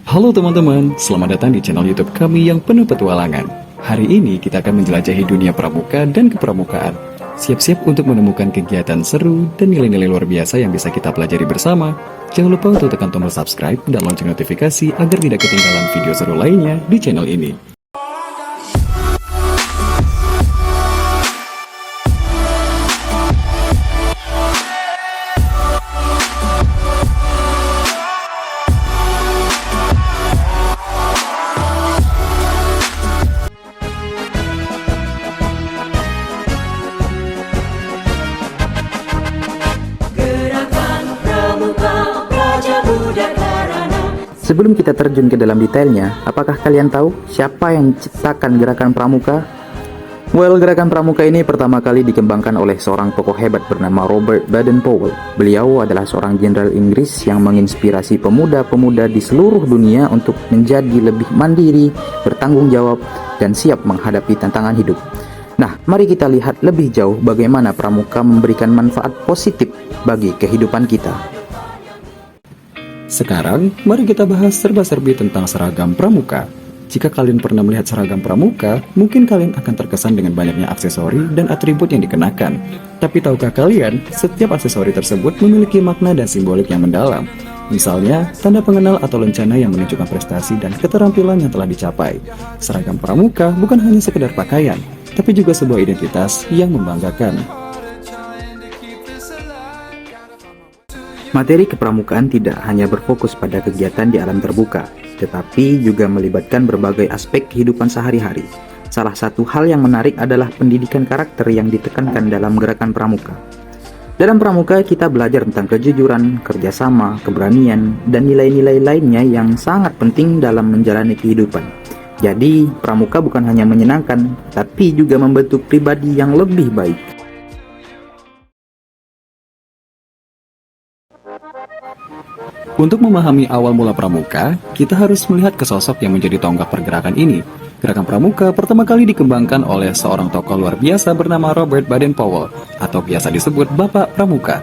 Halo teman-teman, selamat datang di channel YouTube kami yang penuh petualangan. Hari ini kita akan menjelajahi dunia pramuka dan kepramukaan. Siap-siap untuk menemukan kegiatan seru dan nilai-nilai luar biasa yang bisa kita pelajari bersama. Jangan lupa untuk tekan tombol subscribe dan lonceng notifikasi agar tidak ketinggalan video seru lainnya di channel ini. Sebelum kita terjun ke dalam detailnya, apakah kalian tahu siapa yang menciptakan gerakan pramuka? Well, gerakan pramuka ini pertama kali dikembangkan oleh seorang tokoh hebat bernama Robert Baden-Powell. Beliau adalah seorang jenderal Inggris yang menginspirasi pemuda-pemuda di seluruh dunia untuk menjadi lebih mandiri, bertanggung jawab, dan siap menghadapi tantangan hidup. Nah, mari kita lihat lebih jauh bagaimana pramuka memberikan manfaat positif bagi kehidupan kita. Sekarang, mari kita bahas serba-serbi tentang seragam pramuka. Jika kalian pernah melihat seragam pramuka, mungkin kalian akan terkesan dengan banyaknya aksesori dan atribut yang dikenakan. Tapi tahukah kalian, setiap aksesori tersebut memiliki makna dan simbolik yang mendalam. Misalnya, tanda pengenal atau lencana yang menunjukkan prestasi dan keterampilan yang telah dicapai. Seragam pramuka bukan hanya sekedar pakaian, tapi juga sebuah identitas yang membanggakan. Materi kepramukaan tidak hanya berfokus pada kegiatan di alam terbuka, tetapi juga melibatkan berbagai aspek kehidupan sehari-hari. Salah satu hal yang menarik adalah pendidikan karakter yang ditekankan dalam gerakan pramuka. Dalam pramuka, kita belajar tentang kejujuran, kerjasama, keberanian, dan nilai-nilai lainnya yang sangat penting dalam menjalani kehidupan. Jadi, pramuka bukan hanya menyenangkan, tapi juga membentuk pribadi yang lebih baik. Untuk memahami awal mula pramuka, kita harus melihat ke sosok yang menjadi tonggak pergerakan ini. Gerakan pramuka pertama kali dikembangkan oleh seorang tokoh luar biasa bernama Robert Baden-Powell, atau biasa disebut Bapak Pramuka.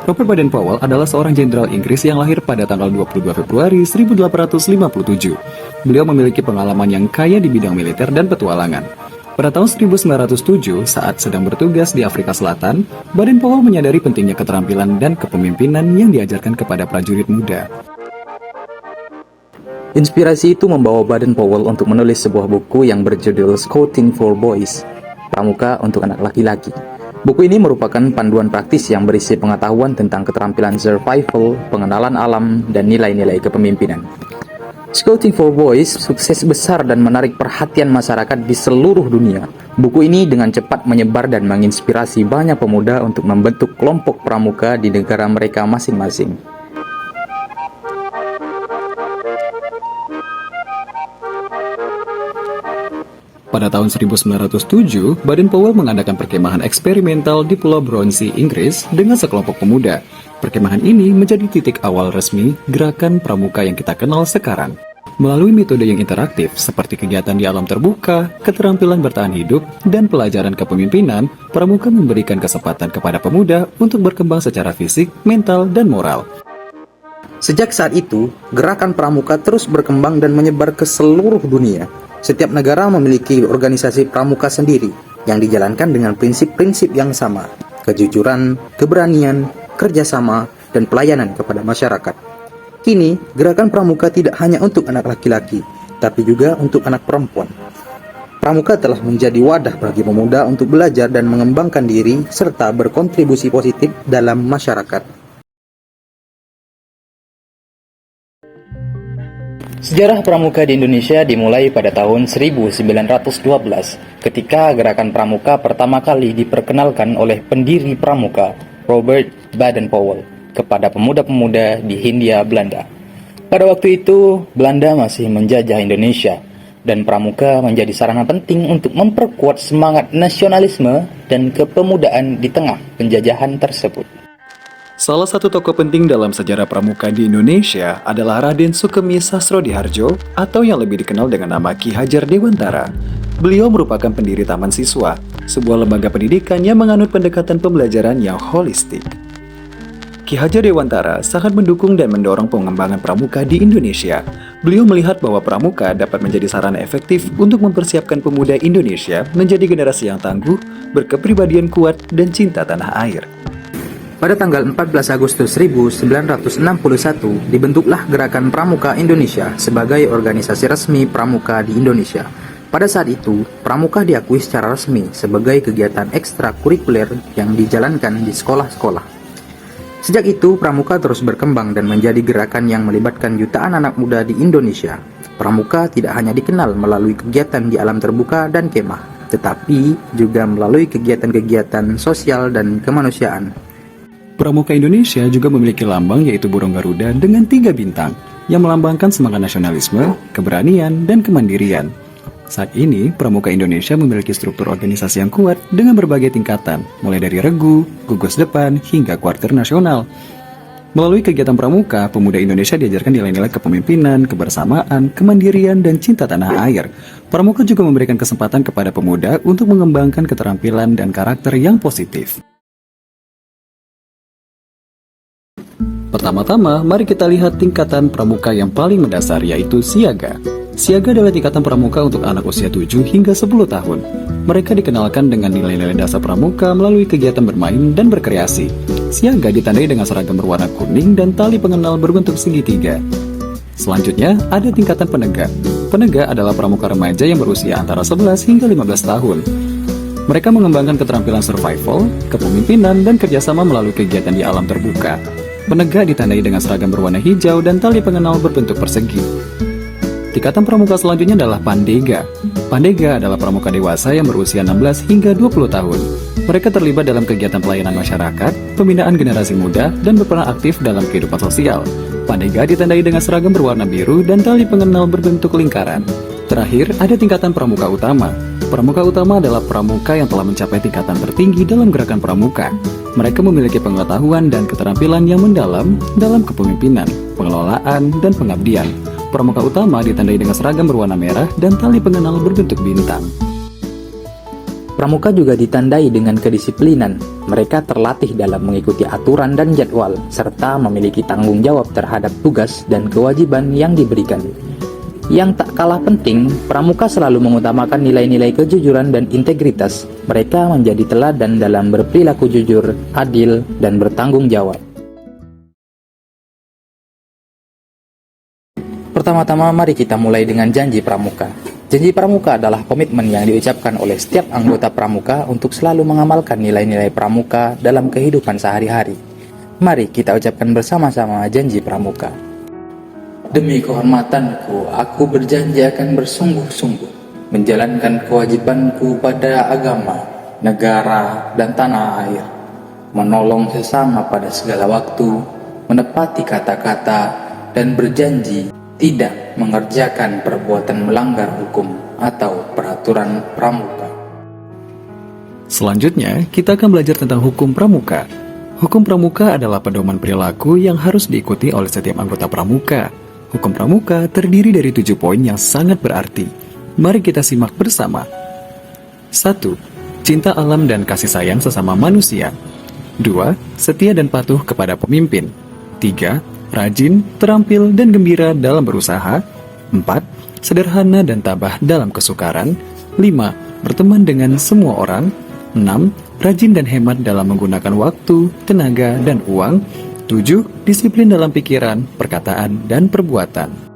Robert Baden-Powell adalah seorang jenderal Inggris yang lahir pada tanggal 22 Februari 1857. Beliau memiliki pengalaman yang kaya di bidang militer dan petualangan. Pada tahun 1907, saat sedang bertugas di Afrika Selatan, Baden-Powell menyadari pentingnya keterampilan dan kepemimpinan yang diajarkan kepada prajurit muda. Inspirasi itu membawa Baden-Powell untuk menulis sebuah buku yang berjudul Scouting for Boys, Pramuka untuk Anak Laki-laki. Buku ini merupakan panduan praktis yang berisi pengetahuan tentang keterampilan survival, pengenalan alam, dan nilai-nilai kepemimpinan. Scouting for Boys sukses besar dan menarik perhatian masyarakat di seluruh dunia. Buku ini dengan cepat menyebar dan menginspirasi banyak pemuda untuk membentuk kelompok pramuka di negara mereka masing-masing. Pada tahun 1907, Baden-Powell mengadakan perkemahan eksperimental di Pulau Bronsey, Inggris dengan sekelompok pemuda. Perkemahan ini menjadi titik awal resmi gerakan pramuka yang kita kenal sekarang. Melalui metode yang interaktif seperti kegiatan di alam terbuka, keterampilan bertahan hidup, dan pelajaran kepemimpinan, pramuka memberikan kesempatan kepada pemuda untuk berkembang secara fisik, mental, dan moral. Sejak saat itu, gerakan pramuka terus berkembang dan menyebar ke seluruh dunia. Setiap negara memiliki organisasi pramuka sendiri yang dijalankan dengan prinsip-prinsip yang sama: kejujuran, keberanian, kerjasama, dan pelayanan kepada masyarakat. Kini, gerakan pramuka tidak hanya untuk anak laki-laki, tapi juga untuk anak perempuan. Pramuka telah menjadi wadah bagi pemuda untuk belajar dan mengembangkan diri serta berkontribusi positif dalam masyarakat. Sejarah pramuka di Indonesia dimulai pada tahun 1912 ketika gerakan pramuka pertama kali diperkenalkan oleh pendiri pramuka Robert Baden-Powell kepada pemuda-pemuda di Hindia Belanda. Pada waktu itu, Belanda masih menjajah Indonesia dan pramuka menjadi sarana penting untuk memperkuat semangat nasionalisme dan kepemudaan di tengah penjajahan tersebut. Salah satu tokoh penting dalam sejarah pramuka di Indonesia adalah Raden Sukemi Sastrodihardjo atau yang lebih dikenal dengan nama Ki Hajar Dewantara. Beliau merupakan pendiri Taman Siswa, sebuah lembaga pendidikan yang menganut pendekatan pembelajaran yang holistik. Ki Hajar Dewantara sangat mendukung dan mendorong pengembangan pramuka di Indonesia. Beliau melihat bahwa pramuka dapat menjadi sarana efektif untuk mempersiapkan pemuda Indonesia menjadi generasi yang tangguh, berkepribadian kuat, dan cinta tanah air. Pada tanggal 14 Agustus 1961, dibentuklah Gerakan Pramuka Indonesia sebagai organisasi resmi pramuka di Indonesia. Pada saat itu, pramuka diakui secara resmi sebagai kegiatan ekstrakurikuler yang dijalankan di sekolah-sekolah. Sejak itu, pramuka terus berkembang dan menjadi gerakan yang melibatkan jutaan anak muda di Indonesia. Pramuka tidak hanya dikenal melalui kegiatan di alam terbuka dan kemah, tetapi juga melalui kegiatan-kegiatan sosial dan kemanusiaan. Pramuka Indonesia juga memiliki lambang yaitu burung Garuda dengan 3 bintang yang melambangkan semangat nasionalisme, keberanian, dan kemandirian. Saat ini, Pramuka Indonesia memiliki struktur organisasi yang kuat dengan berbagai tingkatan, mulai dari regu, gugus depan, hingga kuartir nasional. Melalui kegiatan pramuka, pemuda Indonesia diajarkan nilai-nilai kepemimpinan, kebersamaan, kemandirian, dan cinta tanah air. Pramuka juga memberikan kesempatan kepada pemuda untuk mengembangkan keterampilan dan karakter yang positif. Pertama-tama, mari kita lihat tingkatan pramuka yang paling mendasar, yaitu siaga. Siaga adalah tingkatan pramuka untuk anak usia 7 hingga 10 tahun. Mereka dikenalkan dengan nilai-nilai dasar pramuka melalui kegiatan bermain dan berkreasi. Siaga ditandai dengan seragam berwarna kuning dan tali pengenal berbentuk segitiga. Selanjutnya, ada tingkatan penegak. Penegak adalah pramuka remaja yang berusia antara 11 hingga 15 tahun. Mereka mengembangkan keterampilan survival, kepemimpinan, dan kerjasama melalui kegiatan di alam terbuka. Penegak ditandai dengan seragam berwarna hijau dan tali pengenal berbentuk persegi. Tingkatan pramuka selanjutnya adalah pandega. Pandega adalah pramuka dewasa yang berusia 16 hingga 20 tahun. Mereka terlibat dalam kegiatan pelayanan masyarakat, pembinaan generasi muda, dan berperan aktif dalam kehidupan sosial. Pandega ditandai dengan seragam berwarna biru dan tali pengenal berbentuk lingkaran. Terakhir, ada tingkatan pramuka utama. Pramuka utama adalah pramuka yang telah mencapai tingkatan tertinggi dalam gerakan pramuka. Mereka memiliki pengetahuan dan keterampilan yang mendalam dalam kepemimpinan, pengelolaan, dan pengabdian. Pramuka utama ditandai dengan seragam berwarna merah dan tali pengenal berbentuk bintang. Pramuka juga ditandai dengan kedisiplinan. Mereka terlatih dalam mengikuti aturan dan jadwal, serta memiliki tanggung jawab terhadap tugas dan kewajiban yang diberikan. Yang tak kalah penting, pramuka selalu mengutamakan nilai-nilai kejujuran dan integritas. Mereka menjadi teladan dalam berperilaku jujur, adil, dan bertanggung jawab. Pertama-tama, mari kita mulai dengan janji pramuka. Janji pramuka adalah komitmen yang diucapkan oleh setiap anggota pramuka untuk selalu mengamalkan nilai-nilai pramuka dalam kehidupan sehari-hari. Mari kita ucapkan bersama-sama janji pramuka. Demi kehormatanku, aku berjanji akan bersungguh-sungguh menjalankan kewajibanku pada agama, negara, dan tanah air, menolong sesama pada segala waktu, menepati kata-kata, dan berjanji tidak mengerjakan perbuatan melanggar hukum atau peraturan pramuka. Selanjutnya, kita akan belajar tentang hukum pramuka. Hukum pramuka adalah pedoman perilaku yang harus diikuti oleh setiap anggota pramuka. Hukum pramuka terdiri dari 7 poin yang sangat berarti. Mari kita simak bersama. 1. Cinta alam dan kasih sayang sesama manusia. 2. Setia dan patuh kepada pemimpin. 3. Rajin, terampil, dan gembira dalam berusaha. 4. Sederhana dan tabah dalam kesukaran. 5. Berteman dengan semua orang. 6. Rajin dan hemat dalam menggunakan waktu, tenaga, dan uang. 7. Disiplin dalam pikiran, perkataan, dan perbuatan.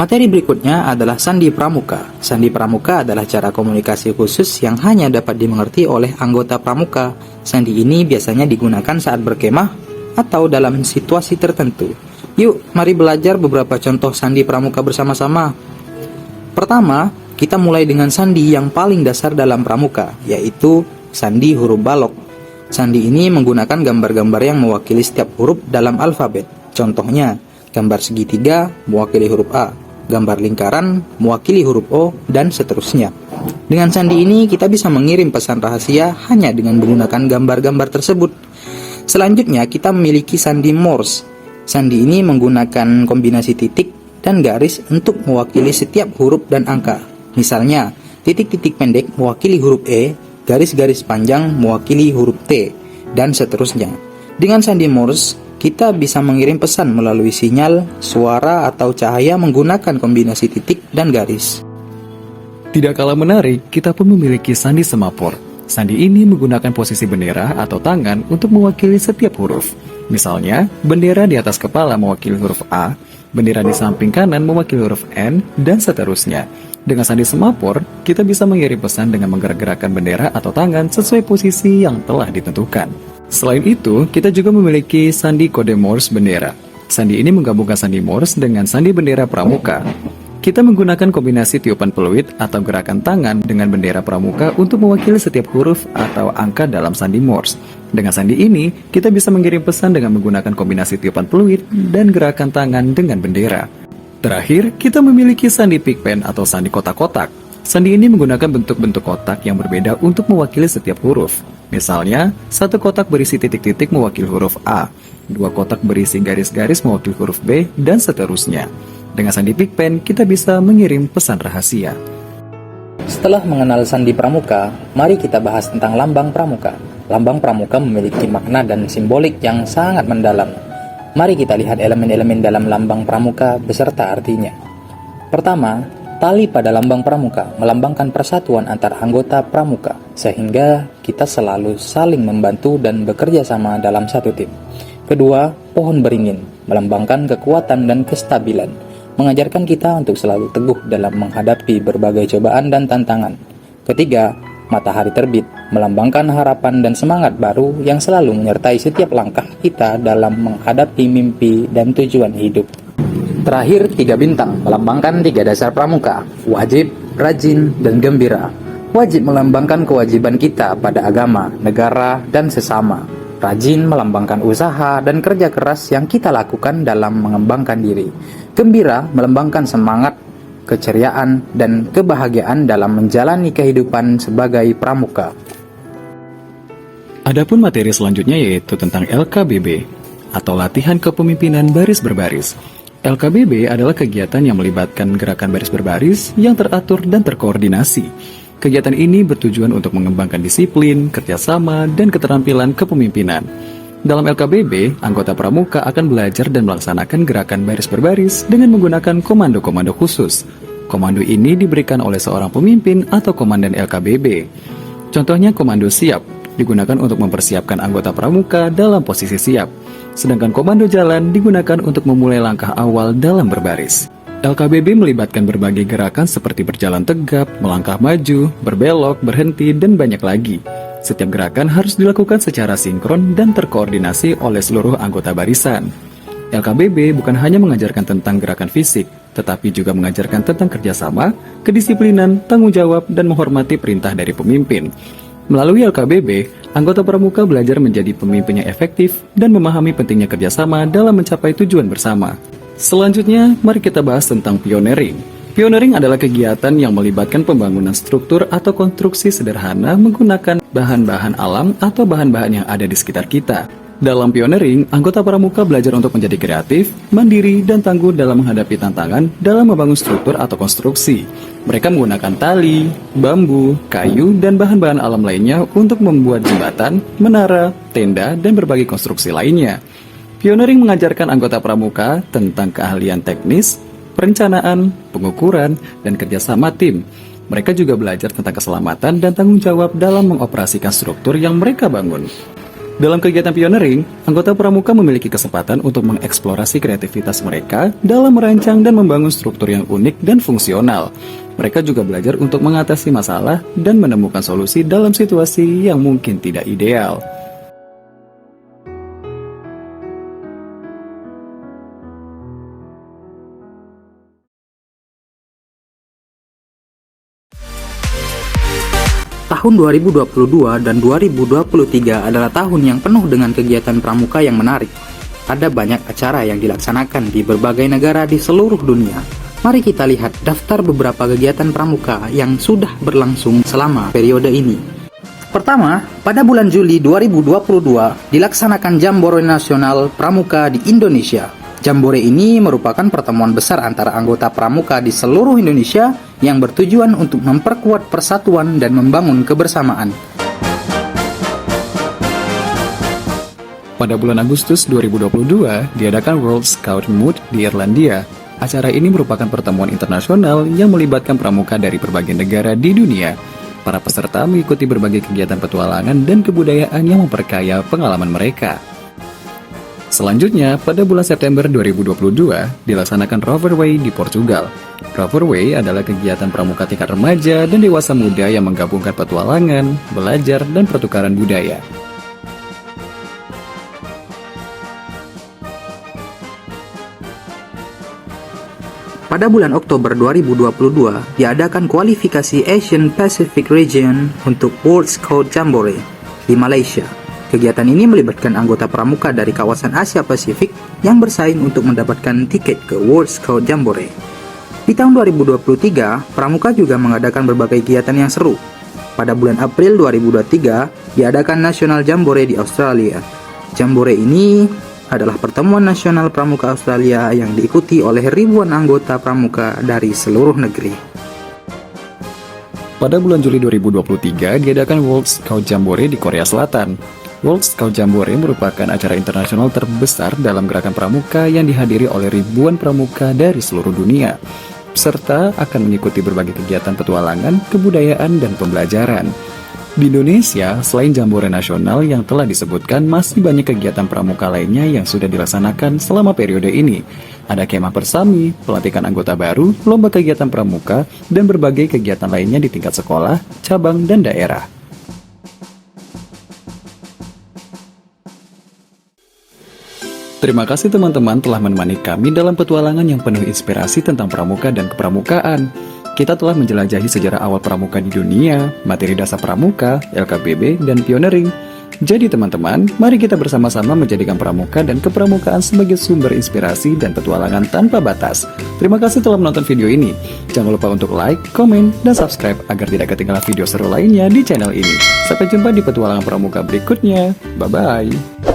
Materi berikutnya adalah sandi pramuka. Sandi pramuka adalah cara komunikasi khusus yang hanya dapat dimengerti oleh anggota pramuka. Sandi ini biasanya digunakan saat berkemah atau dalam situasi tertentu. Yuk, mari belajar beberapa contoh sandi pramuka bersama-sama. Pertama, kita mulai dengan sandi yang paling dasar dalam pramuka, yaitu sandi huruf balok. Sandi ini menggunakan gambar-gambar yang mewakili setiap huruf dalam alfabet. Contohnya, gambar segitiga mewakili huruf A, gambar lingkaran mewakili huruf O, dan seterusnya. Dengan sandi ini, kita bisa mengirim pesan rahasia hanya dengan menggunakan gambar-gambar tersebut. Selanjutnya, kita memiliki sandi Morse. Sandi ini menggunakan kombinasi titik dan garis untuk mewakili setiap huruf dan angka. Misalnya, titik-titik pendek mewakili huruf E, garis-garis panjang mewakili huruf T, dan seterusnya. Dengan sandi Morse, kita bisa mengirim pesan melalui sinyal, suara, atau cahaya menggunakan kombinasi titik dan garis. Tidak kalah menarik, kita pun memiliki sandi semafor. Sandi ini menggunakan posisi bendera atau tangan untuk mewakili setiap huruf. Misalnya, bendera di atas kepala mewakili huruf A, bendera di samping kanan mewakili huruf N, dan seterusnya. Dengan sandi semafor, kita bisa mengirim pesan dengan menggerak-gerakkan bendera atau tangan sesuai posisi yang telah ditentukan. Selain itu, kita juga memiliki sandi kode Morse bendera. Sandi ini menggabungkan sandi Morse dengan sandi bendera pramuka. Kita menggunakan kombinasi tiupan peluit atau gerakan tangan dengan bendera pramuka untuk mewakili setiap huruf atau angka dalam sandi Morse. Dengan sandi ini, kita bisa mengirim pesan dengan menggunakan kombinasi tiupan peluit dan gerakan tangan dengan bendera. Terakhir, kita memiliki sandi pigpen atau sandi kotak-kotak. Sandi ini menggunakan bentuk-bentuk kotak yang berbeda untuk mewakili setiap huruf. Misalnya, satu kotak berisi titik-titik mewakili huruf A, dua kotak berisi garis-garis mewakili huruf B, dan seterusnya. Dengan sandi pigpen, kita bisa mengirim pesan rahasia. Setelah mengenal sandi pramuka, mari kita bahas tentang lambang pramuka. Lambang pramuka memiliki makna dan simbolik yang sangat mendalam. Mari kita lihat elemen-elemen dalam lambang pramuka beserta artinya. Pertama, tali pada lambang pramuka melambangkan persatuan antar anggota pramuka, sehingga kita selalu saling membantu dan bekerja sama dalam satu tim. Kedua, pohon beringin melambangkan kekuatan dan kestabilan, mengajarkan kita untuk selalu teguh dalam menghadapi berbagai cobaan dan tantangan. Ketiga, matahari terbit melambangkan harapan dan semangat baru yang selalu menyertai setiap langkah kita dalam menghadapi mimpi dan tujuan hidup. Terakhir, 3 bintang melambangkan 3 dasar pramuka: wajib, rajin, dan gembira. Wajib melambangkan kewajiban kita pada agama, negara, dan sesama. Rajin melambangkan usaha dan kerja keras yang kita lakukan dalam mengembangkan diri. Gembira melambangkan semangat, keceriaan, dan kebahagiaan dalam menjalani kehidupan sebagai pramuka. Adapun materi selanjutnya yaitu tentang LKBB atau latihan kepemimpinan baris berbaris. LKBB adalah kegiatan yang melibatkan gerakan baris berbaris yang teratur dan terkoordinasi. Kegiatan ini bertujuan untuk mengembangkan disiplin, kerjasama, dan keterampilan kepemimpinan. Dalam LKBB, anggota pramuka akan belajar dan melaksanakan gerakan baris berbaris dengan menggunakan komando-komando khusus. Komando ini diberikan oleh seorang pemimpin atau komandan LKBB. Contohnya komando siap, digunakan untuk mempersiapkan anggota pramuka dalam posisi siap. Sedangkan komando jalan digunakan untuk memulai langkah awal dalam berbaris. LKBB melibatkan berbagai gerakan seperti berjalan tegap, melangkah maju, berbelok, berhenti, dan banyak lagi. Setiap gerakan harus dilakukan secara sinkron dan terkoordinasi oleh seluruh anggota barisan. LKBB bukan hanya mengajarkan tentang gerakan fisik, tetapi juga mengajarkan tentang kerjasama, kedisiplinan, tanggung jawab, dan menghormati perintah dari pemimpin. Melalui LKBB, anggota pramuka belajar menjadi pemimpin yang efektif dan memahami pentingnya kerjasama dalam mencapai tujuan bersama. Selanjutnya, mari kita bahas tentang pioneering. Pioneering adalah kegiatan yang melibatkan pembangunan struktur atau konstruksi sederhana menggunakan bahan-bahan alam atau bahan-bahan yang ada di sekitar kita. Dalam pioneering, anggota pramuka belajar untuk menjadi kreatif, mandiri, dan tangguh dalam menghadapi tantangan dalam membangun struktur atau konstruksi. Mereka menggunakan tali, bambu, kayu, dan bahan-bahan alam lainnya untuk membuat jembatan, menara, tenda, dan berbagai konstruksi lainnya. Pioneering mengajarkan anggota pramuka tentang keahlian teknis, perencanaan, pengukuran, dan kerjasama tim. Mereka juga belajar tentang keselamatan dan tanggung jawab dalam mengoperasikan struktur yang mereka bangun. Dalam kegiatan pioneering, anggota pramuka memiliki kesempatan untuk mengeksplorasi kreativitas mereka dalam merancang dan membangun struktur yang unik dan fungsional. Mereka juga belajar untuk mengatasi masalah dan menemukan solusi dalam situasi yang mungkin tidak ideal. Tahun 2022 dan 2023 adalah tahun yang penuh dengan kegiatan pramuka yang menarik. Ada banyak acara yang dilaksanakan di berbagai negara di seluruh dunia. Mari kita lihat daftar beberapa kegiatan pramuka yang sudah berlangsung selama periode ini. Pertama, pada bulan Juli 2022 dilaksanakan Jambore Nasional Pramuka di Indonesia. Jambore ini merupakan pertemuan besar antara anggota pramuka di seluruh Indonesia yang bertujuan untuk memperkuat persatuan dan membangun kebersamaan. Pada bulan Agustus 2022, diadakan World Scout Moot di Irlandia. Acara ini merupakan pertemuan internasional yang melibatkan pramuka dari berbagai negara di dunia. Para peserta mengikuti berbagai kegiatan petualangan dan kebudayaan yang memperkaya pengalaman mereka. Selanjutnya, pada bulan September 2022, dilaksanakan Roverway di Portugal. Roverway adalah kegiatan pramuka tingkat remaja dan dewasa muda yang menggabungkan petualangan, belajar, dan pertukaran budaya. Pada bulan Oktober 2022, diadakan kualifikasi Asian Pacific Region untuk World Scout Jamboree di Malaysia. Kegiatan ini melibatkan anggota pramuka dari kawasan Asia Pasifik yang bersaing untuk mendapatkan tiket ke World Scout Jamboree. Di tahun 2023, pramuka juga mengadakan berbagai kegiatan yang seru. Pada bulan April 2023, diadakan National Jamboree di Australia. Jamboree ini adalah pertemuan nasional pramuka Australia yang diikuti oleh ribuan anggota pramuka dari seluruh negeri. Pada bulan Juli 2023, diadakan World Scout Jamboree di Korea Selatan. World Scout Jamboree merupakan acara internasional terbesar dalam gerakan pramuka yang dihadiri oleh ribuan pramuka dari seluruh dunia. Peserta akan mengikuti berbagai kegiatan petualangan, kebudayaan, dan pembelajaran. Di Indonesia, selain Jamboree Nasional yang telah disebutkan, masih banyak kegiatan pramuka lainnya yang sudah dilaksanakan selama periode ini. Ada kemah persami, pelantikan anggota baru, lomba kegiatan pramuka, dan berbagai kegiatan lainnya di tingkat sekolah, cabang, dan daerah. Terima kasih teman-teman telah menemani kami dalam petualangan yang penuh inspirasi tentang pramuka dan kepramukaan. Kita telah menjelajahi sejarah awal pramuka di dunia, materi dasar pramuka, LKBB, dan pioneering. Jadi teman-teman, mari kita bersama-sama menjadikan pramuka dan kepramukaan sebagai sumber inspirasi dan petualangan tanpa batas. Terima kasih telah menonton video ini. Jangan lupa untuk like, komen, dan subscribe agar tidak ketinggalan video seru lainnya di channel ini. Sampai jumpa di petualangan pramuka berikutnya. Bye-bye.